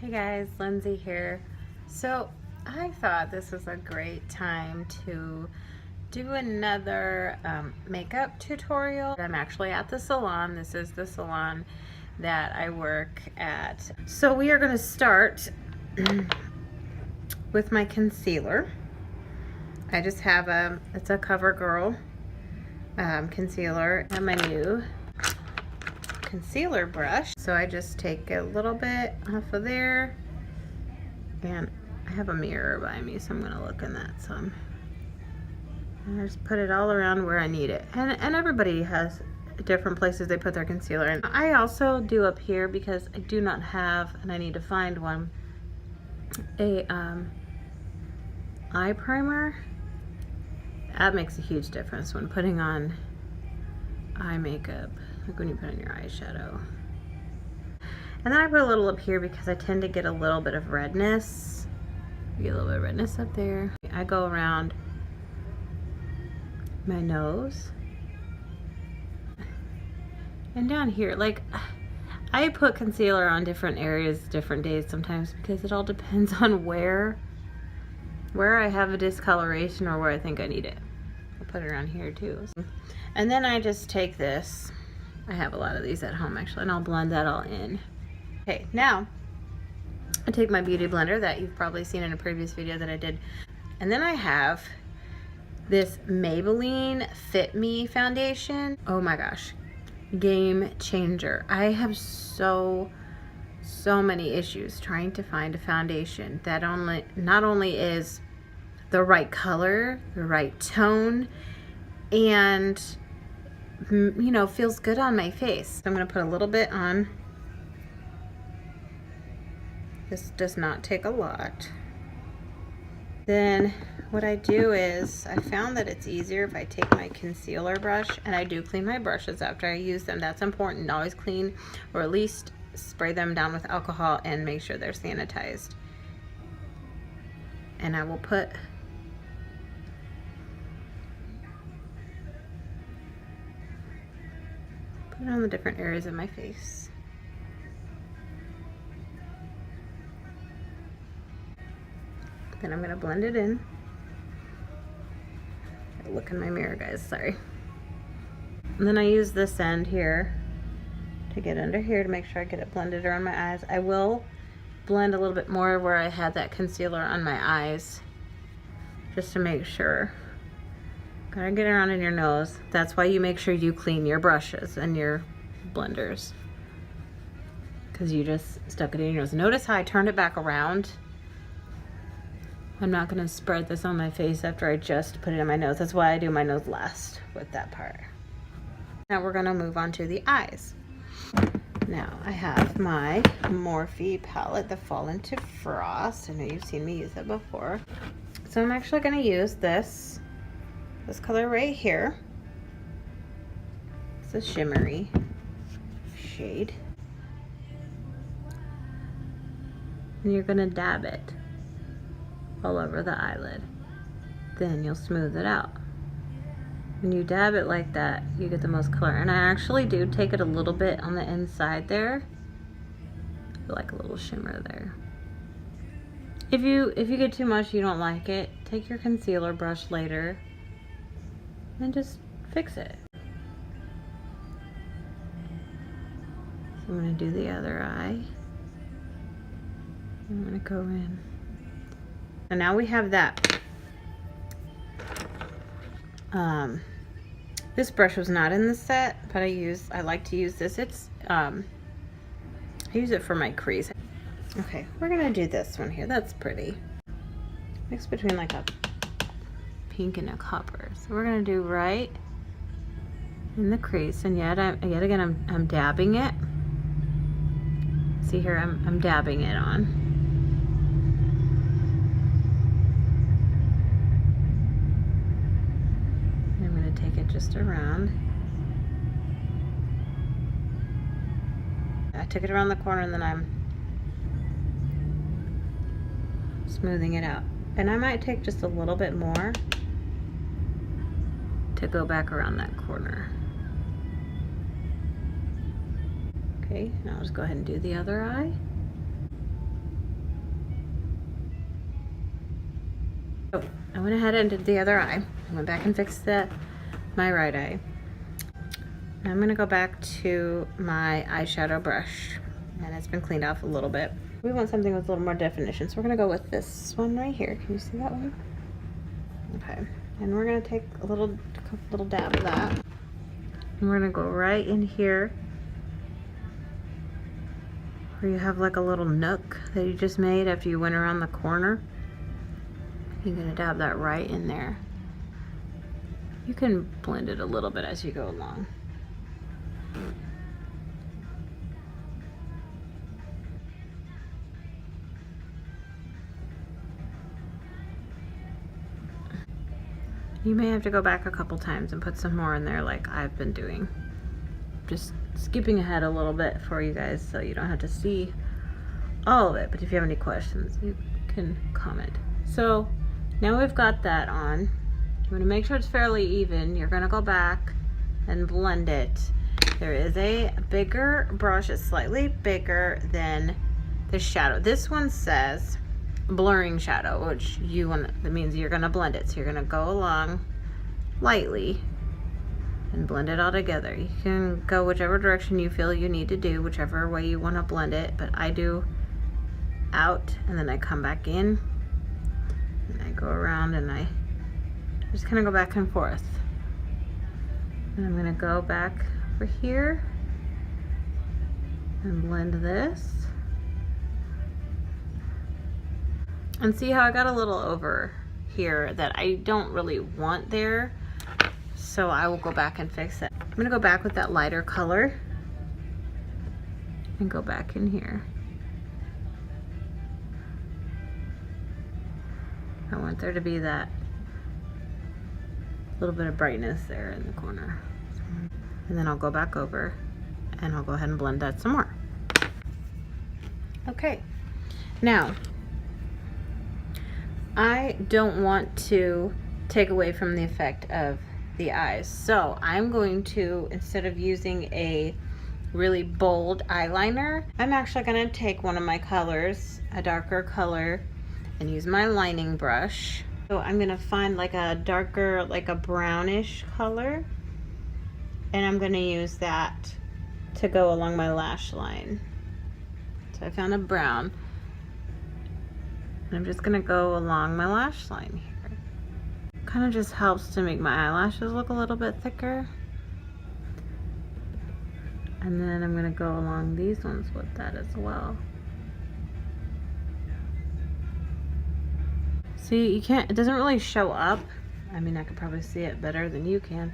Hey guys, Lindsay here. So I thought this was a great time to do another makeup tutorial. I'm actually at the salon. This is the salon that I work at. So we are going to start with my concealer. I just have it's a CoverGirl concealer and my new concealer brush. So I just take a little bit off of there, and I have a mirror by me, so I'm gonna look in that some. And I just put it all around where I need it. And everybody has different places they put their concealer in. I also do up here because I do not have, and I need to find one, a eye primer. That makes a huge difference when putting on eye makeup, like when you put on your eyeshadow. And then I put a little up here because I tend to get a little bit of redness. Get a little bit of redness up there. I go around my nose and down here. Like, I put concealer on different areas different days sometimes because it all depends on where I have a discoloration or where I think I need it. I'll put it around here too. And then I just take this. I have a lot of these at home actually, and I'll blend that all in. Okay, now I take my beauty blender that you've probably seen in a previous video that I did, and then I have this Maybelline Fit Me foundation. Oh my gosh, game changer. I have so many issues trying to find a foundation that not only is the right color, the right tone, and you know, feels good on my face. So I'm gonna put a little bit on. This does not take a lot. Then what I do is, I found that it's easier if I take my concealer brush, and I do clean my brushes after I use them. That's important. Always clean, or at least spray them down with alcohol and make sure they're sanitized. And I will put it on the different areas of my face. Then I'm gonna blend it in. Look in my mirror, guys, sorry. And then I use this end here to get under here to make sure I get it blended around my eyes. I will blend a little bit more where I had that concealer on my eyes, just to make sure. Gotta get around in your nose. That's why you make sure you clean your brushes and your blenders, because you just stuck it in your nose. Notice how I turned it back around. I'm not gonna spread this on my face after I just put it in my nose. That's why I do my nose last with that part. Now we're gonna move on to the eyes. Now I have my Morphe palette, the Fall into Frost. I know you've seen me use it before. So I'm actually gonna use this color right here. It's a shimmery shade. And you're gonna dab it all over the eyelid. Then you'll smooth it out. When you dab it like that, you get the most color. And I actually do take it a little bit on the inside there. I like a little shimmer there. If you get too much, you don't like it, take your concealer brush later and just fix it. So I'm gonna do the other eye. I'm gonna go in. And now we have that. This brush was not in the set, but I like to use this. It's I use it for my crease. Okay, we're gonna do this one here. That's pretty. Mix between like a pink and a copper. So we're gonna do right in the crease, and yet again I'm dabbing it. See here, I'm dabbing it on. Take it just around. I took it around the corner, and then I'm smoothing it out. And I might take just a little bit more to go back around that corner. Okay, now I'll just go ahead and do the other eye. So I went ahead and did the other eye. I went back and fixed my right eye. I'm gonna go back to my eyeshadow brush, and it's been cleaned off a little bit. We want something with a little more definition, so we're gonna go with this one right here. Can you see that one? Okay, and we're gonna take a little dab of that, and we're gonna go right in here where you have like a little nook that you just made after you went around the corner. You're gonna dab that right in there. You can blend it a little bit as you go along. You may have to go back a couple times and put some more in there like I've been doing. Just skipping ahead a little bit for you guys so you don't have to see all of it, but if you have any questions, you can comment. So now we've got that on. You want to make sure it's fairly even. You're going to go back and blend it. There is a bigger brush. It's slightly bigger than the shadow. This one says blurring shadow, which that means you're going to blend it. So you're going to go along lightly and blend it all together. You can go whichever direction you feel you need to do, whichever way you want to blend it, but I do out and then I come back in and I go around and I just kind of go back and forth. And I'm going to go back over here and blend this. And see how I got a little over here that I don't really want there. So I will go back and fix it. I'm going to go back with that lighter color and go back in here. I want there to be that little bit of brightness there in the corner. And then I'll go back over and I'll go ahead and blend that some more. Okay, now I don't want to take away from the effect of the eyes. So I'm going to, instead of using a really bold eyeliner, I'm actually going to take one of my colors, a darker color, and use my lining brush. So I'm going to find like a darker, like a brownish color, and I'm going to use that to go along my lash line. So I found a brown, and I'm just going to go along my lash line here. Kind of just helps to make my eyelashes look a little bit thicker. And then I'm going to go along these ones with that as well. See, you can't, it doesn't really show up. I mean, I could probably see it better than you can.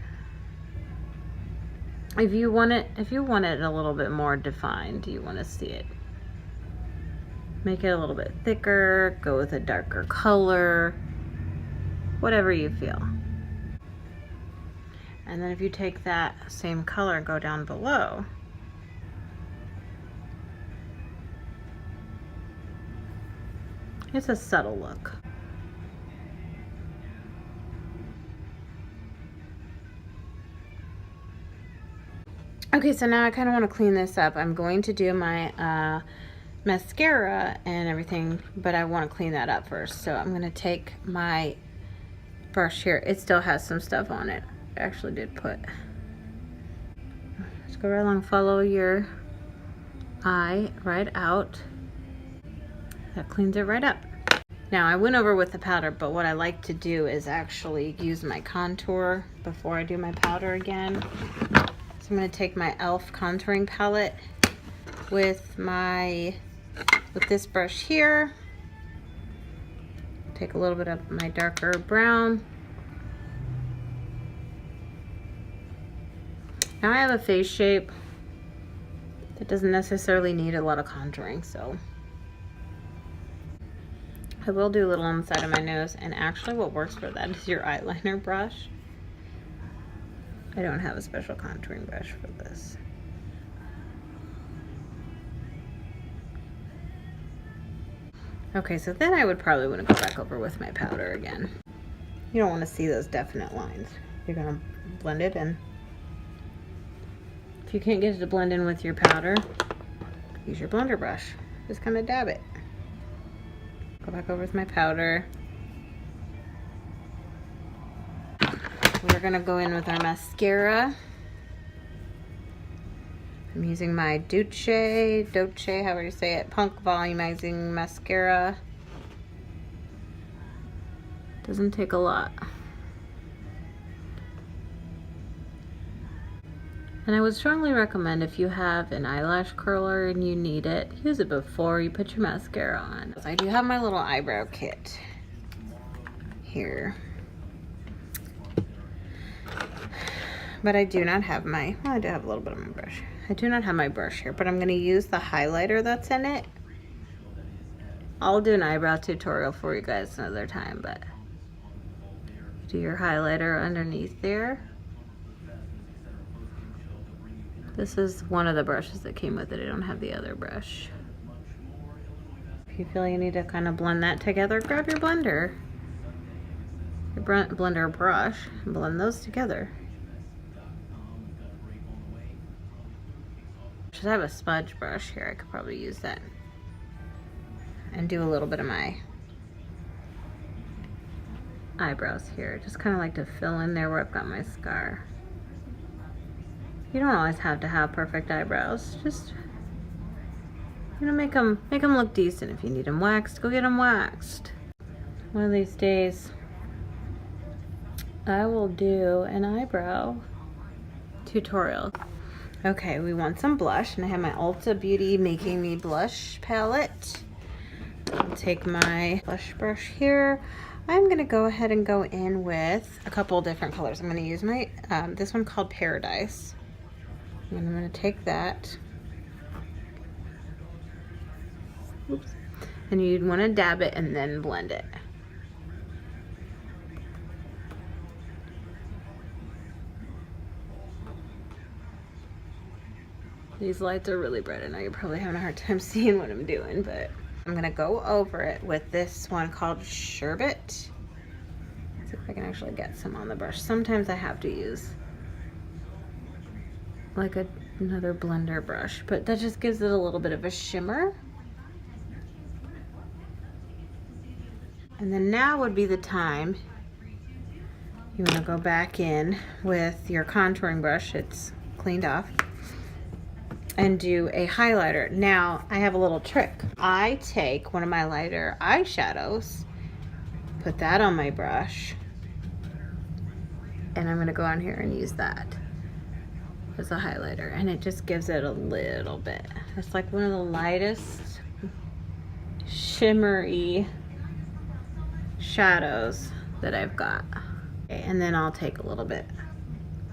If you want it a little bit more defined, you want to see it. Make it a little bit thicker, go with a darker color, whatever you feel. And then if you take that same color and go down below, it's a subtle look. Okay, so now I kind of want to clean this up. I'm going to do my mascara and everything, but I want to clean that up first. So I'm going to take my brush here. It still has some stuff on it. I actually did put. Just go right along, follow your eye right out. That cleans it right up. Now I went over with the powder, but what I like to do is actually use my contour before I do my powder again. So I'm going to take my e.l.f. contouring palette with this brush here. Take a little bit of my darker brown. Now I have a face shape that doesn't necessarily need a lot of contouring, so I will do a little on the side of my nose, and actually what works for that is your eyeliner brush. I don't have a special contouring brush for this. Okay, so then I would probably want to go back over with my powder again. You don't want to see those definite lines. You're going to blend it in. If you can't get it to blend in with your powder, use your blender brush. Just kind of dab it. Go back over with my powder. we're gonna go in with our mascara. I'm using my Dolce, however you say it, Punk Volumizing Mascara. Doesn't take a lot. And I would strongly recommend, if you have an eyelash curler and you need it, use it before you put your mascara on. I do have my little eyebrow kit here. But I do not have my, well, I do have a little bit of my brush. I do not have my brush here, but I'm gonna use the highlighter that's in it. I'll do an eyebrow tutorial for you guys another time, but do your highlighter underneath there. This is one of the brushes that came with it. I don't have the other brush. If you feel you need to kind of blend that together, grab your blender. Your blender brush, and blend those together. I have a smudge brush here. I could probably use that. And do a little bit of my eyebrows here. Just kind of like to fill in there where I've got my scar. You don't always have to have perfect eyebrows. Just, you know, make them look decent. If you need them waxed, go get them waxed. One of these days, I will do an eyebrow tutorial. Okay, we want some blush, and I have my Ulta Beauty Making Me Blush palette. I'll take my blush brush here. I'm gonna go ahead and go in with a couple different colors. I'm gonna use my, this one called Paradise. And I'm gonna take that. Oops. And you'd wanna dab it and then blend it. These lights are really bright. I know you're probably having a hard time seeing what I'm doing, but I'm gonna go over it with this one called Sherbet. See if I can actually get some on the brush. Sometimes I have to use like another blender brush, but that just gives it a little bit of a shimmer. And then now would be the time you want to go back in with your contouring brush. It's cleaned off. And do a highlighter. Now, I have a little trick. I take one of my lighter eyeshadows, put that on my brush, and I'm gonna go on here and use that as a highlighter, and it just gives it a little bit. It's like one of the lightest shimmery shadows that I've got. Okay, and then I'll take a little bit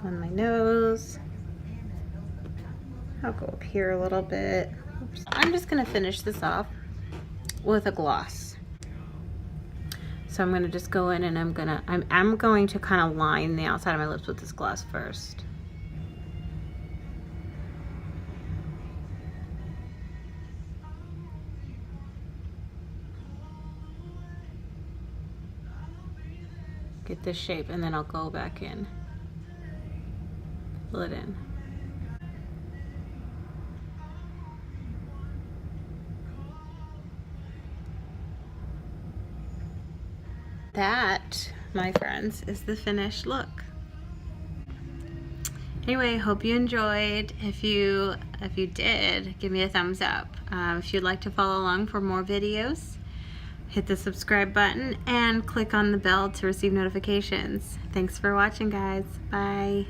on my nose. I'll go up here a little bit. Oops. I'm just gonna finish this off with a gloss. So I'm gonna just go in and I'm going to kind of line the outside of my lips with this gloss first. Get this shape, and then I'll go back in. Fill it in. That, my friends, is the finished look. Anyway, hope you enjoyed. If you did, give me a thumbs up. If you'd like to follow along for more videos, hit the subscribe button and click on the bell to receive notifications. Thanks for watching, guys. Bye.